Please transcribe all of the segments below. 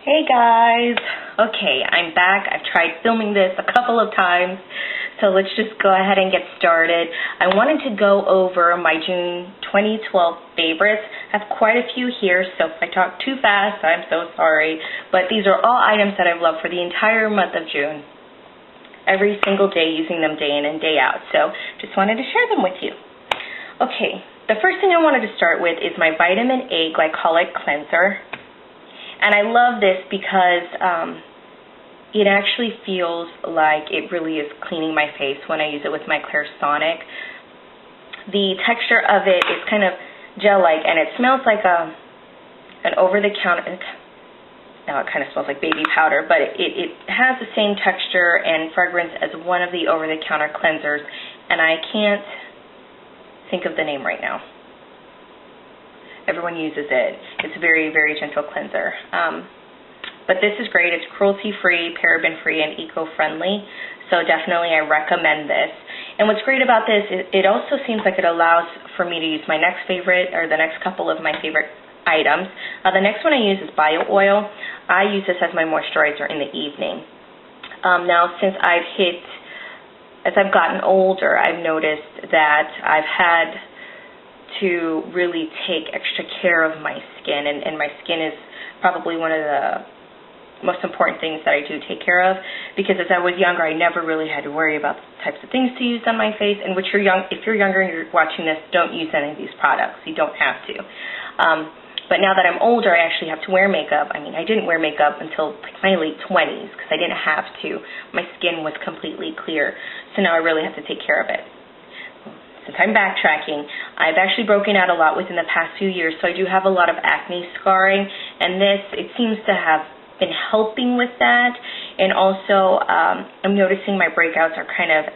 Hey guys! Okay, I'm back. I've tried filming this a couple of times, so let's just go ahead and get started. I wanted to go over my June 2012 favorites. I have quite a few here, so if I talk too fast, I'm so sorry. But these are all items that I've loved for the entire month of June. Every single day, using them day in and day out. So just wanted to share them with you. Okay, the first thing I wanted to start with is my Vitamin A Glycolic Cleanser. And I love this because it actually feels like it really is cleaning my face when I use it with my Clairsonic. The texture of it is kind of gel-like, and it smells like an over-the-counter. Now it kind of smells like baby powder, but it has the same texture and fragrance as one of the over-the-counter cleansers, and I can't think of the name right now. Everyone uses it. It's a very, very gentle cleanser. But this is great. It's cruelty-free, paraben-free, and eco-friendly. So definitely I recommend this. And what's great about this is it also seems like it allows for me to use my next favorite, or the next couple of my favorite items. The next one I use is bio oil. I use this as my moisturizer in the evening. Now, since as I've gotten older, I've noticed that I've had to really take extra care of my skin, and my skin is probably one of the most important things that I do take care of, because as I was younger, I never really had to worry about the types of things to use on my face. And if you're younger and you're watching this, don't use any of these products. You don't have to. But now that I'm older, I actually have to wear makeup. I mean, I didn't wear makeup until like my late 20s because I didn't have to. My skin was completely clear, so now I really have to take care of it. Since I'm backtracking, I've actually broken out a lot within the past few years, so I do have a lot of acne scarring, and it seems to have been helping with that. And also, I'm noticing my breakouts are kind of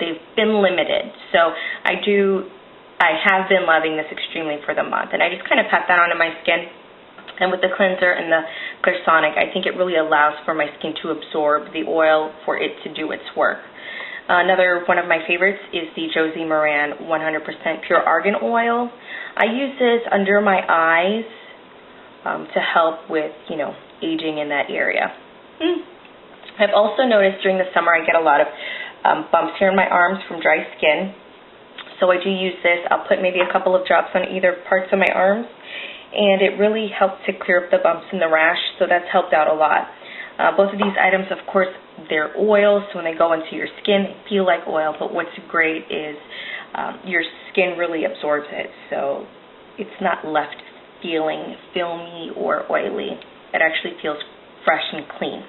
they've been limited. So I have been loving this extremely for the month, and I just kind of pat that onto my skin. And with the cleanser and the Clairsonic, I think it really allows for my skin to absorb the oil for it to do its work. Another one of my favorites is the Josie Maran 100% Pure Argan Oil. I use this under my eyes to help with, aging in that area. I've also noticed during the summer I get a lot of bumps here in my arms from dry skin. So I do use this. I'll put maybe a couple of drops on either parts of my arms, and it really helps to clear up the bumps and the rash, so that's helped out a lot. Both of these items, of course, they're oil, so when they go into your skin, they feel like oil, but what's great is your skin really absorbs it, so it's not left feeling filmy or oily. It actually feels fresh and clean.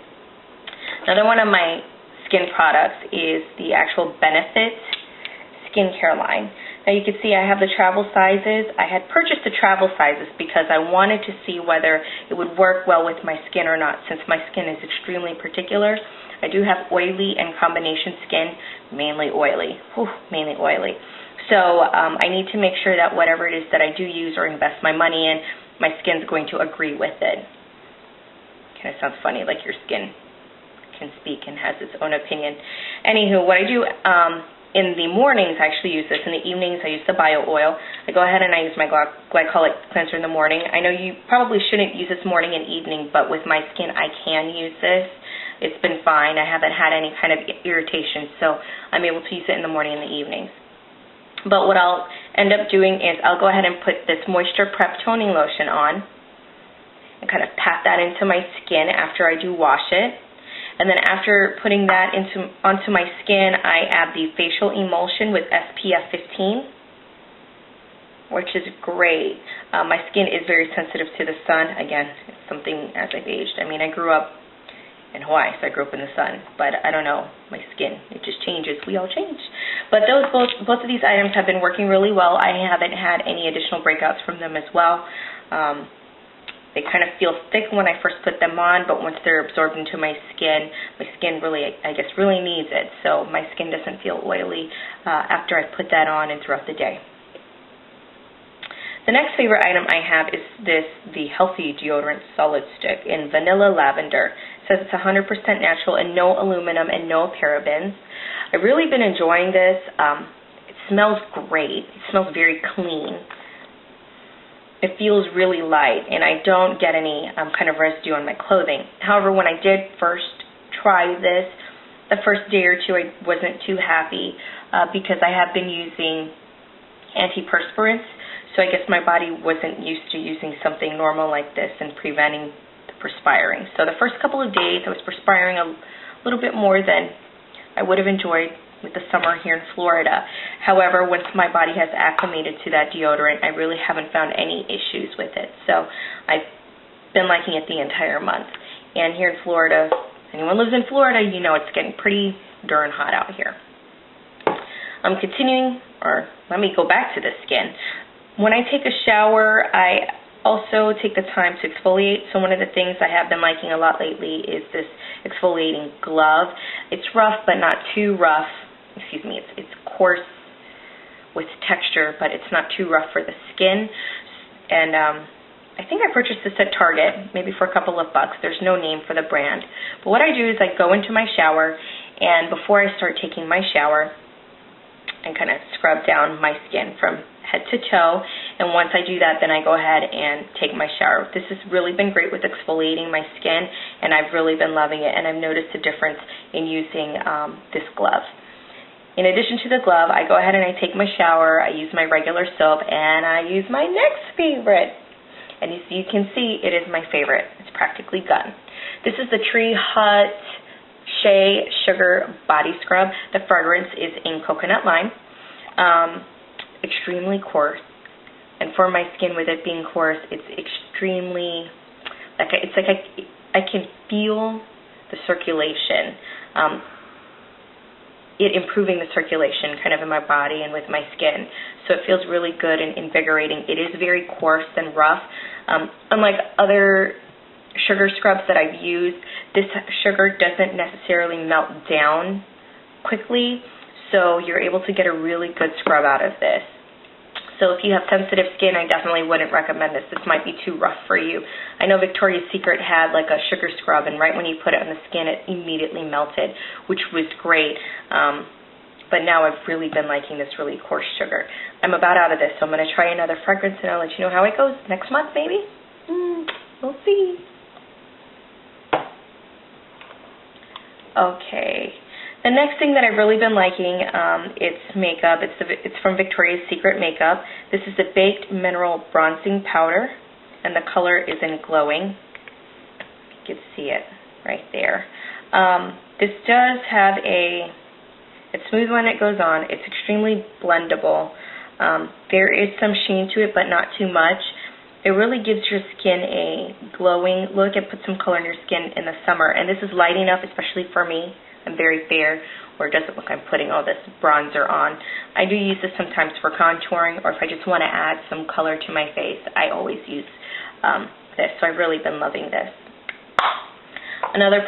Another one of my skin products is the actual Benefit skincare line. Now you can see I have the travel sizes. I had purchased the travel sizes because I wanted to see whether it would work well with my skin or not, since my skin is extremely particular. I do have oily and combination skin, mainly oily. Mainly oily. So I need to make sure that whatever it is that I do use or invest my money in, my skin's going to agree with it. Kind of sounds funny, like your skin can speak and has its own opinion. Anywho, what I do in the mornings, I actually use this. In the evenings, I use the bio oil. I go ahead and I use my glycolic cleanser in the morning. I know you probably shouldn't use this morning and evening, but with my skin, I can use this. It's been fine. I haven't had any kind of irritation, so I'm able to use it in the morning and the evenings. But what I'll end up doing is I'll go ahead and put this Moisture Prep Toning Lotion on and kind of pat that into my skin after I do wash it. And then after putting that onto my skin, I add the facial emulsion with SPF 15, which is great. My skin is very sensitive to the sun. Again, it's something as I've aged. I mean, I grew up in Hawaii, so I grew up in the sun. But I don't know, my skin, it just changes. We all change. But both of these items have been working really well. I haven't had any additional breakouts from them as well. They kind of feel thick when I first put them on, but once they're absorbed into my skin really, I guess, really needs it. So my skin doesn't feel oily after I put that on and throughout the day. The next favorite item I have is the Healthy Deodorant Solid Stick in Vanilla Lavendar. It says it's 100% natural and no aluminum and no parabens. I've really been enjoying this. It smells great. It smells very clean. it feels really light, and I don't get any kind of residue on my clothing. However, when I did first try this, the first day or two I wasn't too happy because I have been using antiperspirants, so I guess my body wasn't used to using something normal like this and preventing the perspiring. So the first couple of days I was perspiring a little bit more than I would have enjoyed with the summer here in Florida. However, once my body has acclimated to that deodorant, I really haven't found any issues with it. So I've been liking it the entire month. And here in Florida, anyone lives in Florida, you know it's getting pretty darn hot out here. I'm continuing, or let me go back to the skin. When I take a shower, I also take the time to exfoliate. So one of the things I have been liking a lot lately is this exfoliating glove. It's rough, but not too rough. Excuse me, it's coarse with texture, but it's not too rough for the skin. And I think I purchased this at Target, maybe for a couple of bucks. There's no name for the brand. But what I do is I go into my shower, and before I start taking my shower, I kind of scrub down my skin from head to toe, and once I do that, then I go ahead and take my shower. This has really been great with exfoliating my skin, and I've really been loving it, and I've noticed a difference in using this glove. In addition to the glove, I go ahead and I take my shower, I use my regular soap, and I use my next favorite. And you can see it is my favorite. It's practically done. This is the Tree Hut Shea Sugar Body Scrub. The fragrance is in coconut lime. Extremely coarse, and for my skin, with it being coarse, it's extremely, it's like I can feel the circulation, it improving the circulation kind of in my body and with my skin, so it feels really good and invigorating. It is very coarse and rough. Unlike other sugar scrubs that I've used, this sugar doesn't necessarily melt down quickly, so you're able to get a really good scrub out of this. So if you have sensitive skin, I definitely wouldn't recommend this. This might be too rough for you. I know Victoria's Secret had like a sugar scrub, and right when you put it on the skin, it immediately melted, which was great. But now I've really been liking this really coarse sugar. I'm about out of this, so I'm going to try another fragrance, and I'll let you know how it goes next month, maybe. We'll see. Okay. The next thing that I've really been liking, it's makeup. It's from Victoria's Secret Makeup. This is the Baked Mineral Bronzing Powder, and the color is in Glowing. You can see it right there. This does have it's smooth when it goes on. It's extremely blendable. There is some sheen to it, but not too much. It really gives your skin a glowing look. It puts some color in your skin in the summer, and this is lighting up, especially for me. I'm very fair, or it doesn't look like I'm putting all this bronzer on. I do use this sometimes for contouring, or if I just want to add some color to my face, I always use this. So I've really been loving this. Another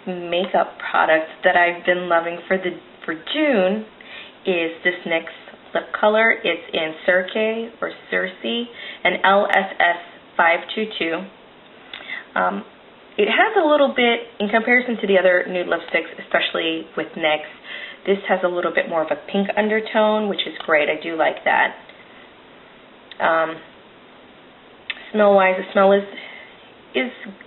makeup product that I've been loving for June is this NYX lip color. It's in Circe or Circe, and LSS 522. It has a little bit, in comparison to the other nude lipsticks, especially with NYX, this has a little bit more of a pink undertone, which is great. I do like that. Smell-wise, the smell is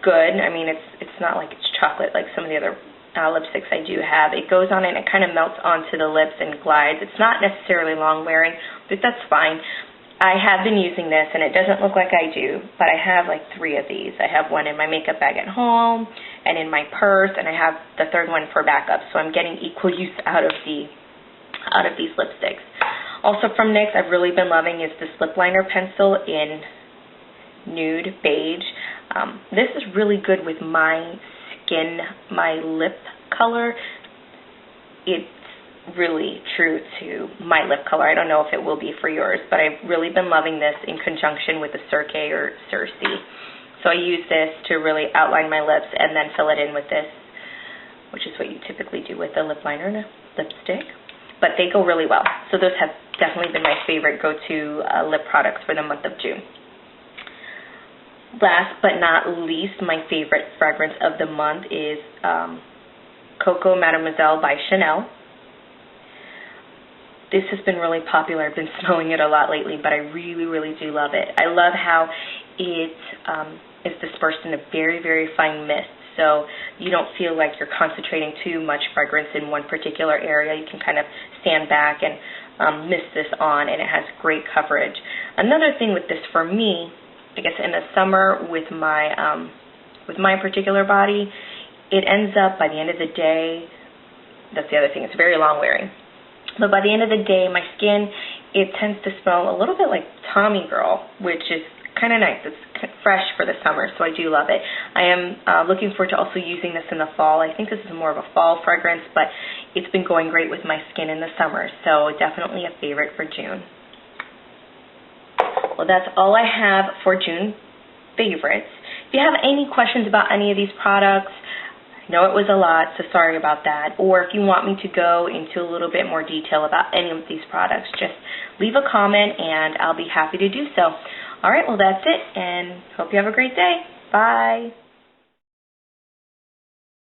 good. I mean, it's not like it's chocolate like some of the other lipsticks I do have. It goes on and it kind of melts onto the lips and glides. It's not necessarily long-wearing, but that's fine. I have been using this, and it doesn't look like I do, but I have like 3 of these. I have one in my makeup bag at home, and in my purse, and I have the third one for backup. So I'm getting equal use out of these lipsticks. Also from NYX, I've really been loving is this Lipliner pencil in Nude Beige. This is really good with my skin, my lip color. It's really true to my lip color. I don't know if it will be for yours, but I've really been loving this in conjunction with the Circe or Circe. So I use this to really outline my lips and then fill it in with this, which is what you typically do with a lip liner and a lipstick. But they go really well. So those have definitely been my favorite go-to lip products for the month of June. Last but not least, my favorite fragrance of the month is Coco Mademoiselle by Chanel. this has been really popular. I've been smelling it a lot lately, but I really, really do love it. I love how it is dispersed in a very, very fine mist, so you don't feel like you're concentrating too much fragrance in one particular area. You can kind of stand back and mist this on, and it has great coverage. Another thing with this for me, I guess in the summer with my particular body, it ends up by the end of the day, that's the other thing, it's very long wearing. But by the end of the day, my skin, it tends to smell a little bit like Tommy Girl, which is kind of nice. It's fresh for the summer, so I do love it. I am looking forward to also using this in the fall. I think this is more of a fall fragrance, but it's been going great with my skin in the summer, so definitely a favorite for June. Well, that's all I have for June favorites. If you have any questions about any of these products, I know it was a lot, so sorry about that. Or if you want me to go into a little bit more detail about any of these products, just leave a comment and I'll be happy to do so. All right, well, that's it, and hope you have a great day. Bye.